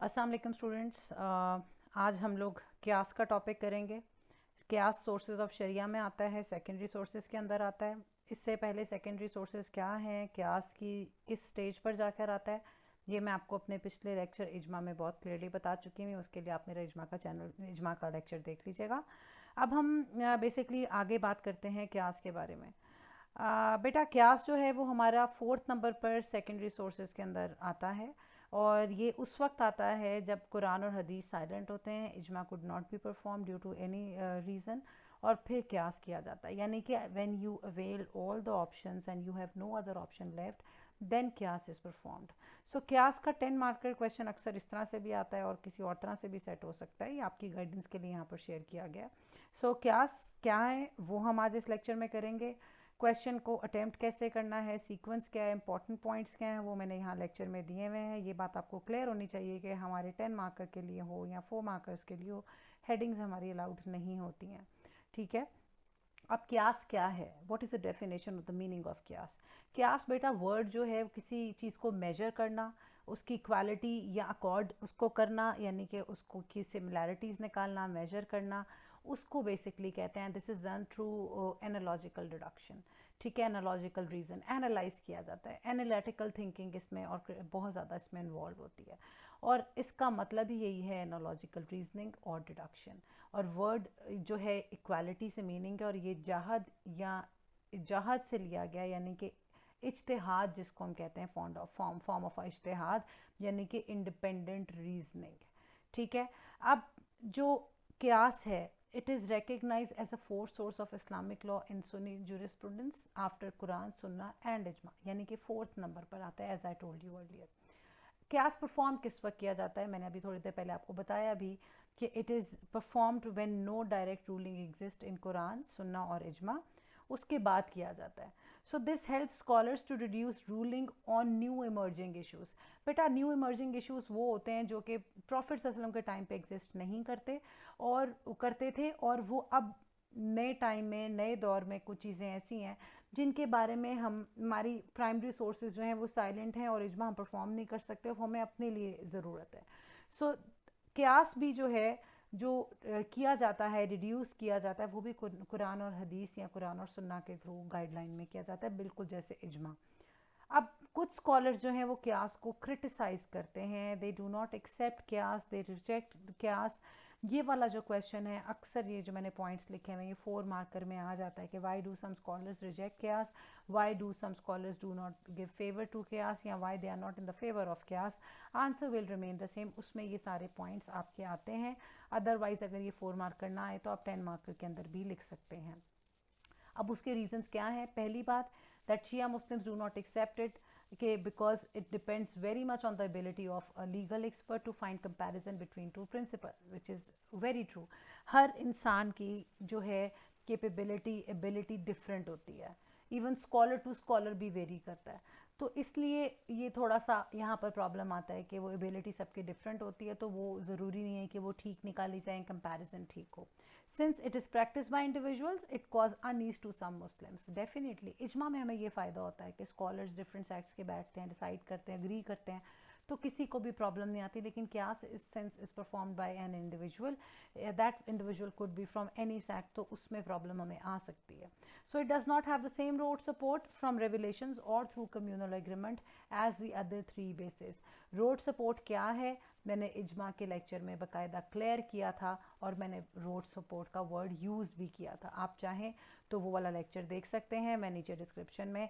अस्सलाम वालेकुम स्टूडेंट्स। आज हम लोग क्यास का टॉपिक करेंगे। क्यास सोर्सेज ऑफ शरिया में आता है, सेकेंडरी सोर्सेज के अंदर आता है। इससे पहले सेकेंडरी सोर्सेज क्या हैं, क्यास की किस स्टेज पर जाकर आता है, ये मैं आपको अपने पिछले लेक्चर इजमा में बहुत क्लियरली बता चुकी हूँ। उसके लिए आप मेरा इजमा का चैनल इजमा का लेक्चर देख लीजिएगा। अब हम बेसिकली आगे बात करते हैं क्यास के बारे में। बेटा क्यास जो है वो हमारा 4th नंबर पर सेकेंडरी सोर्सेज के अंदर आता है, और ये उस वक्त आता है जब कुरान और हदीस साइलेंट होते हैं, इजमा could not be perform due to any reason, और फिर क्यास किया जाता है। यानी कि when you avail all the options and you have no other option left, then क्यास इज़ परफॉर्म्ड। सो क्यास का 10 मार्कर क्वेश्चन अक्सर इस तरह से भी आता है और किसी और तरह से भी सेट हो सकता है। ये आपकी गाइडेंस के लिए यहाँ पर शेयर किया गया। सो क्यास क्या है वो हम आज इस लेक्चर में करेंगे। क्वेश्चन को अटेम्प्ट कैसे करना है, सीक्वेंस क्या है, इंपॉर्टेंट पॉइंट्स क्या हैं, वो मैंने यहाँ लेक्चर में दिए हुए हैं। ये बात आपको क्लियर होनी चाहिए कि हमारे 10 मार्कर के लिए हो या 4 मार्कर्स के लिए हो, हेडिंग्स हमारी अलाउड नहीं होती हैं। ठीक है। अब क्यास क्या है, what is the definition of the meaning of क्यास। क्यास बेटा वर्ड जो है किसी चीज़ को मेजर करना, उसकी क्वालिटी या अकॉर्ड उसको करना, यानी कि उसको की सिमिलैरिटीज़ निकालना, मेजर करना, उसको बेसिकली कहते हैं। This is done through analogical deduction. ठीक है, एनालॉजिकल रीज़न एनालाइज किया जाता है, एनालिटिकल थिंकिंग इसमें और बहुत ज़्यादा इसमें इन्वॉल्व होती है, और इसका मतलब ही यही है एनालॉजिकल रीजनिंग और डिडक्शन। और वर्ड जो है इक्वालिटी से मीनिंग है, और ये जहाद या जहाद से लिया गया, यानी कि इज्तिहाद जिसको हम कहते हैं, फॉर्म ऑफ इज्तिहाद, यानी कि इंडिपेंडेंट रीजनिंग। ठीक है। अब जो क्यास है, it is recognise as a fourth source of Islamic law in Sunni jurisprudence after Quran सुन्ना एंड इजमा, यानी कि 4th नंबर पर आता है, as I told you earlier. क्यास परफॉर्म किस वक्त किया जाता है, मैंने अभी थोड़ी देर पहले आपको बताया भी कि it is performed when no direct ruling exist in Quran सुन्ना और इजमा, उसके बाद किया जाता है। So this help scholars to reduce ruling on new emerging issues. बेटा न्यू इमर्जिंग इशूज़ वो होते हैं जो कि प्रॉफिट सल्लल्लाहु अलैहि वसल्लम के टाइम पे एग्जिस्ट नहीं करते और करते थे, और वो अब नए टाइम में, नए दौर में कुछ चीज़ें ऐसी हैं जिनके बारे में हम हमारी प्राइमरी सोर्सेज जो हैं वो साइलेंट हैं और इजमा हम परफॉर्म नहीं कर सकते, वो हमें अपने लिए ज़रूरत है। सो क्यास भी जो है, जो किया जाता है, रिड्यूस किया जाता है, वो भी कुरान और हदीस या कुरान और सुन्ना के थ्रू गाइडलाइन में किया जाता है, बिल्कुल जैसे इजमा। अब कुछ स्कॉलर्स जो हैं वो क्यास को क्रिटिसाइज करते हैं, दे डू नॉट एक्सेप्ट क्यास, दे रिजेक्ट क्यास। ये वाला जो क्वेश्चन है, अक्सर ये जो मैंने पॉइंट्स लिखे हैं ये 4 मार्कर में आ जाता है कि why do some scholars reject क्यास, why do some scholars do not give favour to क्यास, या why they are not in the favour of क्यास। Answer will remain the same, उसमें ये सारे पॉइंट्स आपके आते हैं। अदरवाइज अगर ये 4 मार्कर ना आए तो आप 10 मार्कर के अंदर भी लिख सकते हैं। अब उसके रीजंस क्या हैं। पहली बात, that Shia Muslims do not accept it के because it depends very much on the ability of a legal expert to find comparison between two principle, which is very true. हर इंसान की जो है कैपेबिलिटी, एबिलिटी डिफरेंट होती है, even scholar to scholar भी vary करता है। तो इसलिए ये थोड़ा सा यहाँ पर प्रॉब्लम आता है कि वो एबिलिटी सबकी डिफरेंट होती है, तो वो ज़रूरी नहीं है कि वो ठीक निकाली जाए, कंपैरिजन ठीक हो। Since it is practice by individuals it cause unease to some Muslims. Definitely इजमा में हमें ये फ़ायदा होता है कि स्कॉलर्स डिफरेंट साइड्स के बैठते हैं, डिसाइड करते हैं, एग्री करते हैं, तो किसी को भी प्रॉब्लम नहीं आती। लेकिन क्यास इस sense is performed by an individual, that individual could be from any sect, तो उसमें प्रॉब्लम हमें आ सकती है। So it does not have the same road support from revelations और through communal agreement as the other 3 basis. Road support क्या है, मैंने इजमा के लेक्चर में बाकायदा क्लियर किया था, और मैंने रोड सपोर्ट का वर्ड यूज़ भी किया था। आप चाहें तो वो वाला लेक्चर देख सकते हैं, मैं नीचे डिस्क्रिप्शन में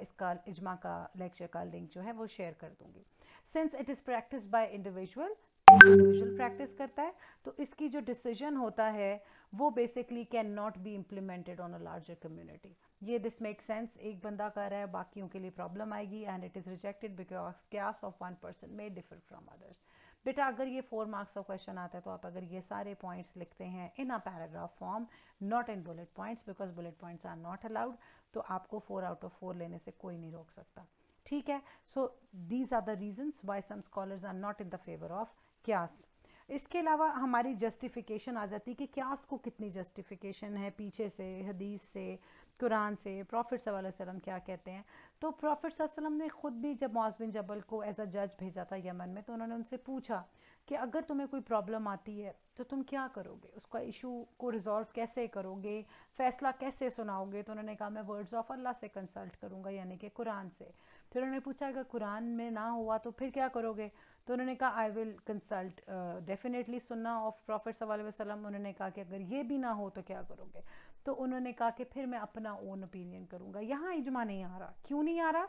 इसका इजमा का लेक्चर का लिंक जो है वो शेयर कर दूंगी। Since it is practice by individual, individual practice करता है, तो इसकी जो डिसीजन होता है वो basically can not be implemented on a larger community. ये दिस मेक सेंस, एक बंदा कर रहा है, बाकियों के लिए प्रॉब्लम आएगी, and it is rejected because क्यास of one person may differ from others. बेटा अगर ये 4 मार्क्स का क्वेश्चन आता है तो आप अगर ये सारे पॉइंट्स लिखते हैं in a paragraph form, not in bullet points, because bullet points are not allowed, तो आपको 4 आउट ऑफ 4 लेने से कोई नहीं रोक सकता। ठीक है। So these are the reasons why some scholars are not in the favour of क्यास। इसके अलावा हमारी जस्टिफिकेशन आ जाती है कि क्यास को कितनी जस्टिफिकेशन है, पीछे से, हदीस से, कुरान से, प्रॉफिट सल्लल्लाहु अलैहि वसल्लम क्या कहते हैं। तो प्रॉफिट सल्लल्लाहु अलैहि वसल्लम ने खुद भी जब मुआज़ बिन जबल को एज अ जज भेजा था यमन में, तो उन्होंने उनसे पूछा कि अगर तुम्हें कोई प्रॉब्लम आती है तो तुम क्या करोगे, उसका इशू को रिजॉल्व कैसे करोगे, फैसला कैसे सुनाओगे। तो उन्होंने कहा मैं वर्ड्स ऑफ अल्लाह से कंसल्ट करूँगा, यानी कि कुरान से। फिर उन्होंने पूछा अगर कुरान में ना हुआ तो फिर क्या करोगे। तो उन्होंने कहा आई विल कंसल्ट डेफिनेटली सुन्ना ऑफ प्रॉफिट सल्लल्लाहु अलैहि वसल्लम। उन्होंने कहा कि अगर ये भी ना हो तो क्या करोगे। तो उन्होंने कहा कि फिर मैं अपना ओन ओपिनियन करूँगा। यहाँ इजमा नहीं आ रहा। क्यों नहीं आ रहा?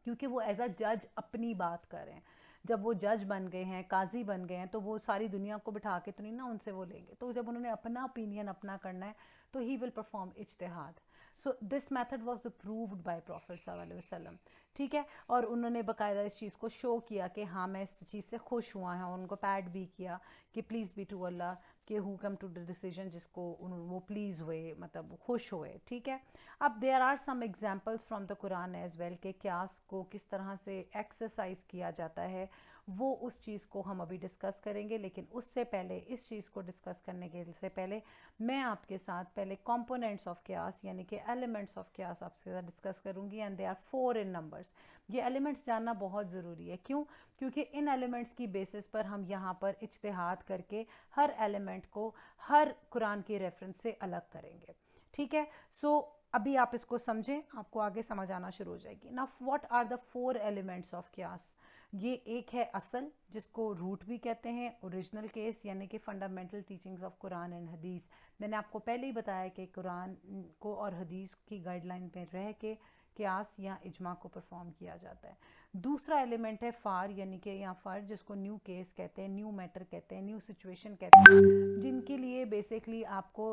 क्योंकि वो एज अ जज अपनी बात कर रहे हैं। जब वो जज बन गए हैं, काजी बन गए हैं, तो वो सारी दुनिया को बिठा के तो नहीं ना उनसे वो लेंगे। तो जब उन्होंने अपना ओपिनियन अपना करना है तो ही विल परफॉर्म इज्तिहाद। So this method was approved by prophet सल्लल्लाहु अलैहि वसल्लम। ठीक है। और उन्होंने बाकायदा इस चीज़ को शो किया कि हाँ मैं इस चीज़ से खुश हुआ है। उनको पैड भी किया कि प्लीज़ बी टू अल्लाह, कि who come to the decision, जिसको वो प्लीज़ हुए, मतलब खुश हुए। ठीक है। अब there are some examples from the Quran as well कि क्यास को किस तरह से एक्सरसाइज किया जाता है, वो उस चीज़ को हम अभी डिस्कस करेंगे। लेकिन उससे पहले, इस चीज़ को डिस्कस करने के से पहले, मैं आपके साथ पहले कंपोनेंट्स ऑफ क्यास यानी कि एलिमेंट्स ऑफ क्यास आपके साथ डिस्कस करूंगी। And they are 4 in numbers. ये एलिमेंट्स जानना बहुत ज़रूरी है। क्यों? क्योंकि इन एलिमेंट्स की बेसिस पर हम यहाँ पर इज्तिहाद करके हर एलिमेंट को हर कुरान के रेफरेंस से अलग करेंगे। ठीक है। सो अभी आप इसको समझें, आपको आगे समझ आना शुरू हो जाएगी। Now what are the 4 elements of क्यास। ये एक है असल, जिसको रूट भी कहते हैं, ओरिजिनल केस यानी कि fundamental teachings of Quran and हदीस। मैंने आपको पहले ही बताया कि कुरान को और हदीस की गाइडलाइन में रह के क्यास या इजमा को परफॉर्म किया जाता है। दूसरा एलिमेंट है फार, यानी कि या फार जिसको न्यू केस कहते हैं, न्यू मैटर कहते हैं, न्यू सिचुएशन कहते हैं, जिनके लिए बेसिकली आपको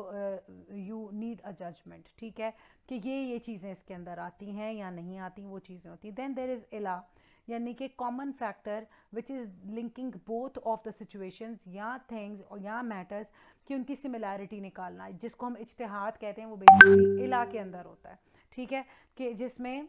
यू नीड अ जजमेंट। ठीक है, कि ये चीज़ें इसके अंदर आती हैं या नहीं आती, वो चीज़ें होती हैं। देन देयर इज़ इला, यानी कि common factor which is linking both of the situations या थिंग्स और या मैटर्स, कि उनकी सिमिलैरिटी निकालना, जिसको हम इज्तिहाद कहते हैं, वो बेसिकली इला के अंदर होता है। ठीक है, कि जिसमें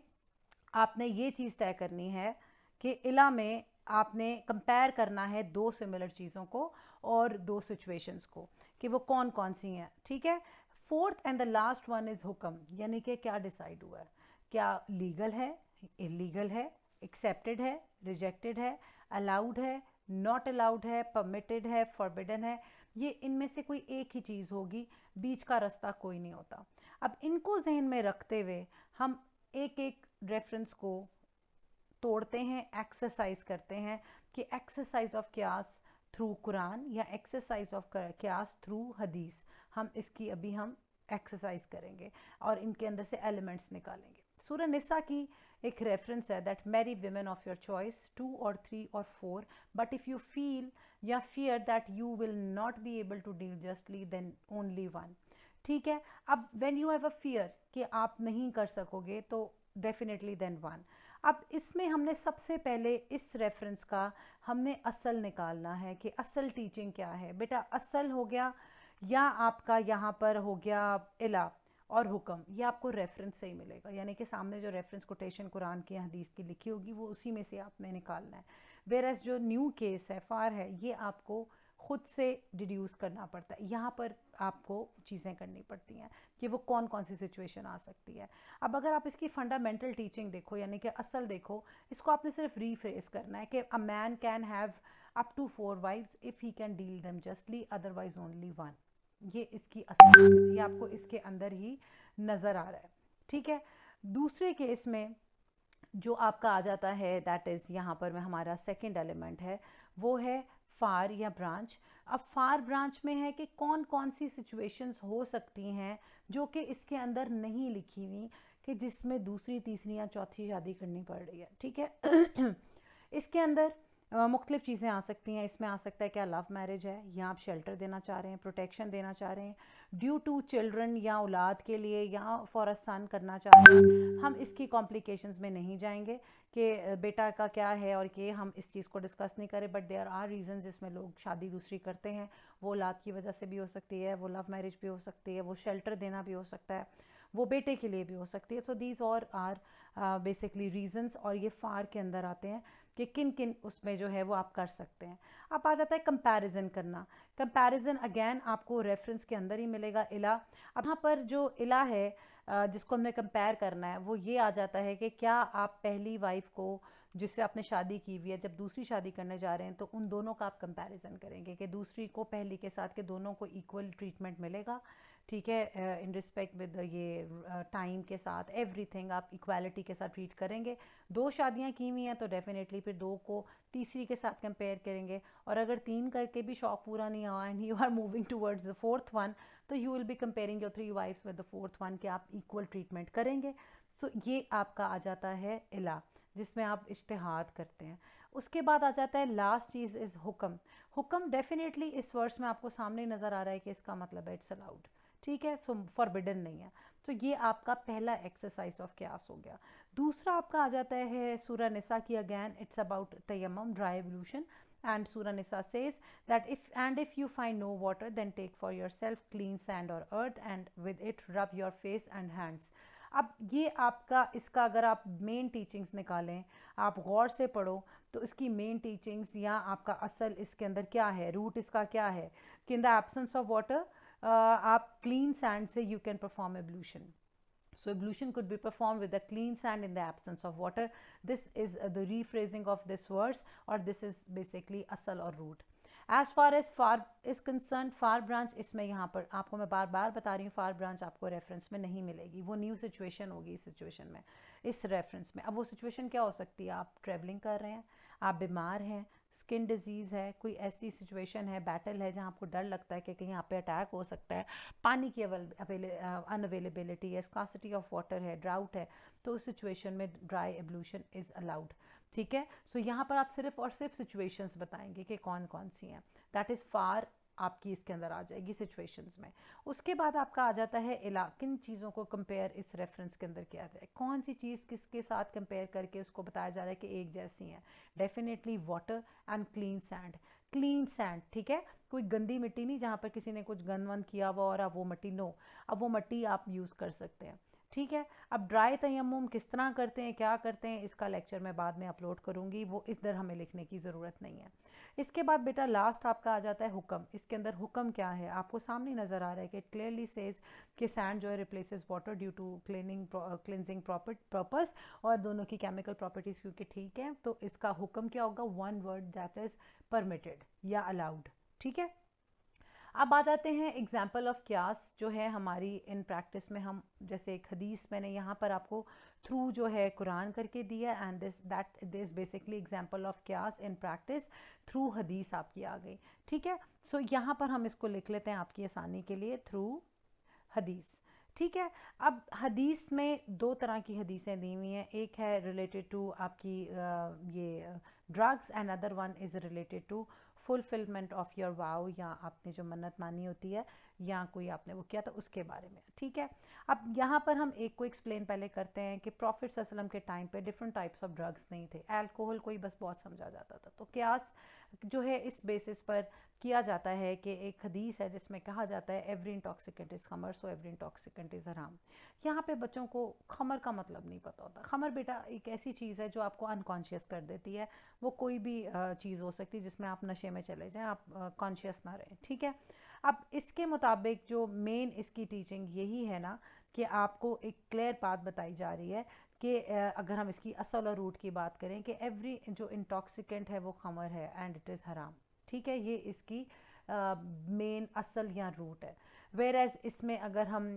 आपने ये चीज़ तय करनी है कि इला में आपने कंपेयर करना है 2 सिमिलर चीज़ों को और 2 सिचुएशंस को, कि वो कौन कौन सी हैं। ठीक है। Fourth and the last one is हुक्म, यानी कि क्या डिसाइड हुआ है, क्या लीगल है, इलीगल है, एक्सेप्टेड है, रिजेक्टेड है, अलाउड है, नॉट अलाउड है, परमिटेड है, फॉरबिडन है। ये इनमें से कोई एक ही चीज़ होगी, बीच का रास्ता कोई नहीं होता। अब इनको जहन में रखते हुए हम एक एक रेफरेंस को तोड़ते हैं, एक्सरसाइज करते हैं, कि एक्सरसाइज ऑफ क्यास थ्रू कुरान या एक्सरसाइज ऑफ क्यास थ्रू हदीस। हम इसकी अभी हम एक्सरसाइज करेंगे और इनके अंदर से एलिमेंट्स निकालेंगे। सूरह निसा की एक रेफरेंस है that marry women of your choice 2 or 3 or 4, but if you feel या fear that you will not be able to deal justly then only one. ठीक है। अब when you have a fear कि आप नहीं कर सकोगे, तो डेफिनेटली देन वन। अब इसमें हमने सबसे पहले इस रेफरेंस का हमने असल निकालना है कि असल टीचिंग क्या है। बेटा असल हो गया या आपका यहाँ पर हो गया इला और हुक्म, ये आपको रेफरेंस से ही मिलेगा, यानी कि सामने जो रेफरेंस कोटेशन कुरान की हदीस की लिखी होगी वो उसी में से आपने निकालना है। वेरएस जो न्यू केस है, फार है, ये आपको खुद से डिड्यूस करना पड़ता है। यहाँ पर आपको चीज़ें करनी पड़ती हैं कि वो कौन कौन सी सिचुएशन आ सकती है। अब अगर आप इसकी फंडामेंटल टीचिंग देखो, यानी कि असल देखो, इसको आपने सिर्फ रीफ्रेस करना है कि a man can have up to 4 wives if he can deal them justly, otherwise only one. ये इसकी असल, ये आपको इसके अंदर ही नज़र आ रहा है। ठीक है। दूसरे केस में जो आपका आ जाता है, दैट इज़ यहाँ पर में हमारा सेकंड एलिमेंट है, वो है फार या ब्रांच। अब फार ब्रांच में है कि कौन कौन सी सिचुएशंस हो सकती हैं जो कि इसके अंदर नहीं लिखी हुई, कि जिसमें दूसरी, तीसरी या चौथी शादी करनी पड़ रही है। ठीक है। इसके अंदर मुख्तलिफ़ चीज़ें आ सकती हैं। इसमें आ सकता है क्या लव मैरिज है, या आप शेल्टर देना चाह रहे हैं, प्रोटेक्शन देना चाह रहे हैं, ड्यू टू चिल्ड्रन या औलाद के लिए, या फॉर अ सन करना चाह रहे हैं। हम इसकी कॉम्प्लिकेशंस में नहीं जाएंगे कि बेटा का क्या है और कि हम इस चीज़ को डिस्कस नहीं करें, बट देयर आर रीजंस जिसमें लोग शादी दूसरी करते हैं। वो औलाद की वजह से भी हो सकती है, वो लव मैरिज भी हो सकती है, वो शेल्टर देना भी हो सकता है, वो बेटे के लिए भी हो सकती है। सो दीज और आर बेसिकली रीजंस, और ये फार के अंदर आते हैं कि किन किन उसमें जो है वो आप कर सकते हैं। अब आ जाता है कंपैरिजन करना। कंपैरिजन अगेन आपको रेफरेंस के अंदर ही मिलेगा, इला। अब यहाँ पर जो इला है जिसको हमने कंपेयर करना है, वो ये आ जाता है कि क्या आप पहली वाइफ को जिससे आपने शादी की हुई है, जब दूसरी शादी करने जा रहे हैं तो उन दोनों का आप कंपैरिजन करेंगे कि दूसरी को पहली के साथ के दोनों को इक्वल ट्रीटमेंट मिलेगा, ठीक है, इन रिस्पेक्ट विद ये टाइम के साथ एवरीथिंग आप इक्वालिटी के साथ ट्रीट करेंगे। दो शादियां की हुई हैं तो डेफिनेटली फिर दो को तीसरी के साथ कंपेयर करेंगे, और अगर तीन करके भी शौक पूरा नहीं हुआ and you are moving towards the fourth one, तो you will be comparing your 3 wifes with the fourth one कि आप इक्वल ट्रीटमेंट करेंगे। सो ये आपका आ जाता है इला, जिसमें आप इज्तिहाद करते हैं। उसके बाद आ जाता है लास्ट चीज़ इज़ हुक्म। हुक्म डेफिनेटली इस वर्ड्स में आपको सामने नज़र आ रहा है कि इसका मतलब है इट्स अलाउड, ठीक है, सो फॉरबिडन नहीं है। तो ये आपका पहला एक्सरसाइज ऑफ क्यास हो गया। दूसरा आपका आ जाता है सूरह निसा की, अगैन इट्स अबाउट तयम्मुम, dry ablution, and Surah Nisa says that if you find no water, then take for yourself clean sand or earth and with it rub your face and hands. अब ये आपका, इसका अगर आप main teachings निकालें, आप गौर से पढ़ो तो इसकी मेन टीचिंग्स या आपका असल इसके अंदर क्या है, रूट इसका क्या है कि in the absence of water आप क्लीन सैंड से you can perform ablution. So ablution could be performed with a clean sand in the absence of water. This is the rephrasing of this verse, or this is basically asal or root. As far as far is concerned, far branch इसमें यहाँ पर आपको मैं बार बार बता रही हूँ, far branch आपको reference में नहीं मिलेगी, वो न्यू सिचुएशन होगी इस सिचुएशन में, इस रेफरेंस में। अब वो सिचुएशन क्या हो सकती है, आप ट्रेवलिंग कर रहे हैं, आप बीमार हैं, स्किन डिजीज़ है, कोई ऐसी सिचुएशन है, बैटल है जहाँ आपको डर लगता है कि कहीं यहाँ पे अटैक हो सकता है, पानी की अनअवेलेबिलिटी है, स्कासिटी ऑफ वाटर है, ड्राउट है, तो उस सिचुएशन में ड्राई एब्लूशन इज़ अलाउड, ठीक है। सो यहाँ पर आप सिर्फ और सिर्फ सिचुएशंस बताएंगे कि कौन कौन सी हैं, दैट इज़ फार आपकी इसके अंदर आ जाएगी सिचुएशंस में। उसके बाद आपका आ जाता है इला, किन चीज़ों को कंपेयर इस रेफरेंस के अंदर किया जाए, कौन सी चीज़ किसके साथ कंपेयर करके उसको बताया जा रहा है कि एक जैसी हैं। Definitely water and clean sand, clean sand, ठीक है, कोई गंदी मिट्टी नहीं जहाँ पर किसी ने कुछ गंद वंद किया हुआ और अब वो मिट्टी, नो, अब वो मिट्टी आप यूज़ कर सकते हैं, ठीक है। अब ड्राई तयम्मुम किस तरह करते हैं, क्या करते हैं, इसका लेक्चर मैं बाद में अपलोड करूँगी, वो इस दर हमें लिखने की ज़रूरत नहीं है। इसके बाद बेटा लास्ट आपका आ जाता है हुक्म। इसके अंदर हुक्म क्या है आपको सामने नज़र आ रहा है कि इट क्लियरली सेज कि सैंड जो है replaces water due to cleansing purpose, और दोनों की केमिकल प्रॉपर्टीज़ क्योंकि ठीक है, तो इसका हुक्म क्या होगा, one word, that is permitted या अलाउड, ठीक है। अब आ जाते हैं एग्जाम्पल ऑफ क्यास जो है हमारी इन प्रैक्टिस में। हम जैसे एक हदीस मैंने यहाँ पर आपको थ्रू जो है कुरान करके दिया, and this basically example of क्यास इन प्रैक्टिस थ्रू हदीस आपकी आ गई, ठीक है। सो यहाँ पर हम इसको लिख लेते हैं आपकी आसानी के लिए, थ्रू हदीस, ठीक है। अब हदीस में दो तरह की हदीसें दी हुई हैं, एक है रिलेटेड टू आपकी ये drugs, and other one is related to fulfilment of your vow, या आपने जो मन्नत मानी होती है या कोई आपने वो किया था उसके बारे में, ठीक है। अब यहाँ पर हम एक को एक्सप्लेन पहले करते हैं कि प्रॉफिट सल्लल्लाहु अलैहि वसल्लम के टाइम पे डिफरेंट टाइप्स ऑफ ड्रग्स नहीं थे, अल्कोहल को ही बस बहुत समझा जाता था। तो क्यास जो है इस बेसिस पर किया जाता है कि एक हदीस है जिसमें कहा जाता है every intoxicant is Qamar, so every intoxicant is हराम। यहाँ पे बच्चों को खमर का मतलब नहीं पता होता। खमर बेटा एक ऐसी चीज़ है जो आपको अनकॉन्शियस कर देती है, वो कोई भी चीज़ हो सकती है जिसमें आप नशे में चले जाएं, आप कॉन्शियस ना रहें, ठीक है। अब इसके मुताबिक जो मेन इसकी टीचिंग यही है ना कि आपको एक क्लियर बात बताई जा रही है कि अगर हम इसकी असल और रूट की बात करें कि एवरी जो इंटॉक्सिकेंट है वो खमर है एंड इट इज़ हराम, ठीक है। ये इसकी मेन असल या रूट है। वेयर एज इसमें अगर हम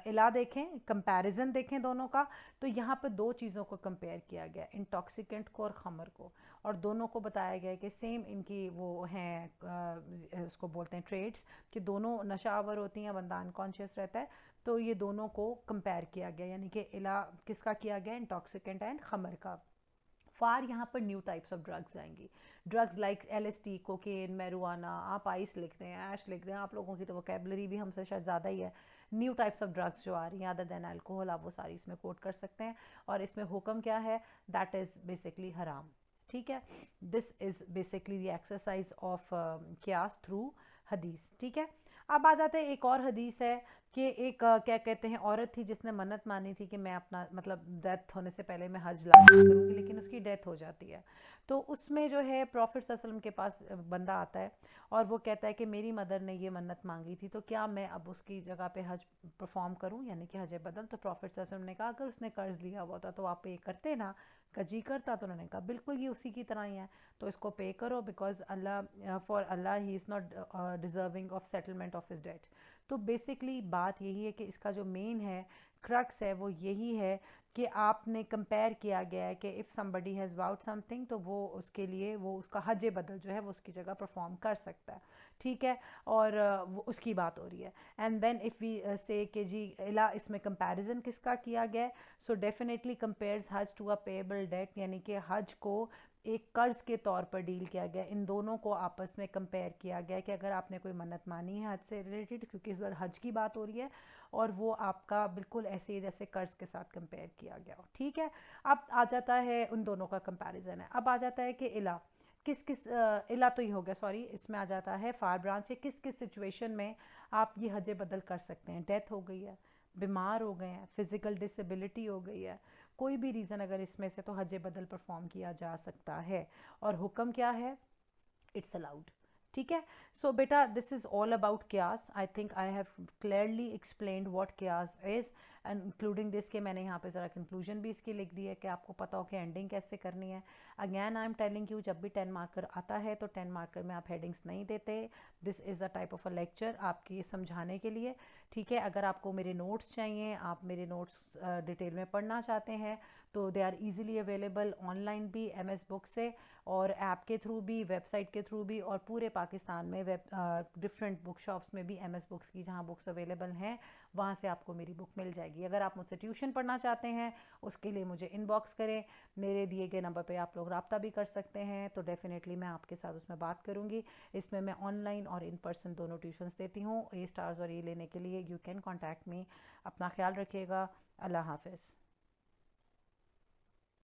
इला देखें, कंपैरिजन देखें दोनों का, तो यहाँ पर दो चीज़ों को कंपेयर किया गया, इंटॉक्सिकेंट को और खमर को, और दोनों को बताया गया कि सेम इनकी वो हैं, उसको बोलते हैं ट्रेड्स, कि दोनों नशावर होती हैं, बंदा अनकॉन्शियस रहता है, तो ये दोनों को कंपेयर किया गया, यानी कि इला किसका किया गया, इंटॉक्सिकेंट एंड खमर का। फार यहाँ पर न्यू टाइप्स ऑफ ड्रग्स आएंगी, drugs like LSD, cocaine, marijuana, आप आइस लिखते हैं, ऐश लिखते हैं, आप लोगों की तो वोकेबलरी भी हमसे शायद ज़्यादा ही है। न्यू टाइप्स ऑफ ड्रग्स जो आ रही हैं अदर देन अल्कोहल, आप वो सारी इसमें कोट कर सकते हैं। और इसमें हुक्म क्या है, दैट इज़ बेसिकली हराम, ठीक है। This is basically the exercise of क्यास थ्रू हदीस, ठीक है। अब आ जाते हैं, एक और हदीस है कि एक क्या कहते हैं, औरत थी जिसने मन्नत मानी थी कि मैं अपना मतलब डेथ होने से पहले मैं हज लाजमी करूँगी, लेकिन उसकी डेथ हो जाती है। तो उसमें जो है प्रॉफिट सल्लल्लाहु अलैहि वसल्लम के पास बंदा आता है और वो कहता है कि मेरी मदर ने ये मन्नत मांगी थी, तो क्या मैं अब उसकी जगह पे हज परफॉर्म करूं, यानी कि हज बदल। तो प्रॉफिट सल्लल्लाहु अलैहि वसल्लम ने कहा अगर उसने कर्ज लिया हुआ था तो आप पे करते ना, जी करता। तो उन्होंने कहा बिल्कुल ये उसी की तरह ही है, तो इसको पे करो, because Allah for Allah he is not deserving of settlement of his debt. तो बेसिकली बात यही है कि इसका जो मेन है, क्रक्स है, वो यही है कि आपने कंपेयर किया गया है कि if somebody has vowed something, तो वो उसके लिए वो उसका हज बदल जो है वो उसकी जगह परफॉर्म कर सकता है, ठीक है। और वो उसकी बात हो रही है। एंड देन इफ़ वी से कि जी इला इसमें कंपैरिजन किसका किया गया है, सो डेफिनेटली कंपेयर्स हज टू अ पेएबल डेट, यानी कि हज को एक कर्ज के तौर पर डील किया गया। इन दोनों को आपस में कंपेयर किया गया कि अगर आपने कोई मन्नत मानी है हज से रिलेटेड, क्योंकि इस बार हज की बात हो रही है, और वो आपका बिल्कुल ऐसे ही जैसे कर्ज के साथ कंपेयर किया गया हो, ठीक है। अब आ जाता है, उन दोनों का कंपैरिजन है। अब आ जाता है कि इला किस किस इला तो ही हो गया, सॉरी, इसमें आ जाता है फार ब्रांच है, किस किस सिचुएशन में आप ये हज बदल कर सकते हैं। डेथ हो गई है, बीमार हो गए हैं, फिजिकल डिसेबिलिटी हो गई है, कोई भी रीज़न अगर इसमें से, तो हज बदल परफॉर्म किया जा सकता है। और हुक्म क्या है, इट्स अलाउड, ठीक है। सो बेटा दिस इज़ ऑल अबाउट क्यास। I think I have clearly explained what क्यास इज़, एंड इंक्लूडिंग दिस के मैंने यहाँ पे ज़रा कंक्लूजन भी इसकी लिख दी है कि आपको पता हो कि एंडिंग कैसे करनी है। Again I am telling you, जब भी 10 मार्कर आता है तो 10 मार्कर में आप हेडिंग्स नहीं देते। This is a type of a lecture आपकी समझाने के लिए, ठीक है। अगर आपको मेरे नोट्स चाहिए, आप मेरे नोट्स डिटेल में पढ़ना चाहते हैं, तो they are easily available online भी MS बुक से, और ऐप के थ्रू भी, वेबसाइट के थ्रू भी, और पूरे पाकिस्तान में डिफरेंट बुक शॉप्स में भी MS बुक्स की जहाँ बुक्स अवेलेबल हैं वहाँ से आपको मेरी बुक मिल जाएगी। अगर आप मुझसे ट्यूशन पढ़ना चाहते हैं, उसके लिए मुझे इनबॉक्स करें, मेरे दिए गए नंबर पे आप लोग रब्ता भी कर सकते हैं, तो डेफिनेटली मैं आपके साथ उसमें बात करूँगी। इसमें मैं ऑनलाइन और इन पर्सन दोनों ट्यूशन्स देती हूँ। A स्टार्स और A लेने के लिए यू कैन कॉन्टैक्ट मी। अपना ख्याल रखिएगा। अल्लाह हाफिज़।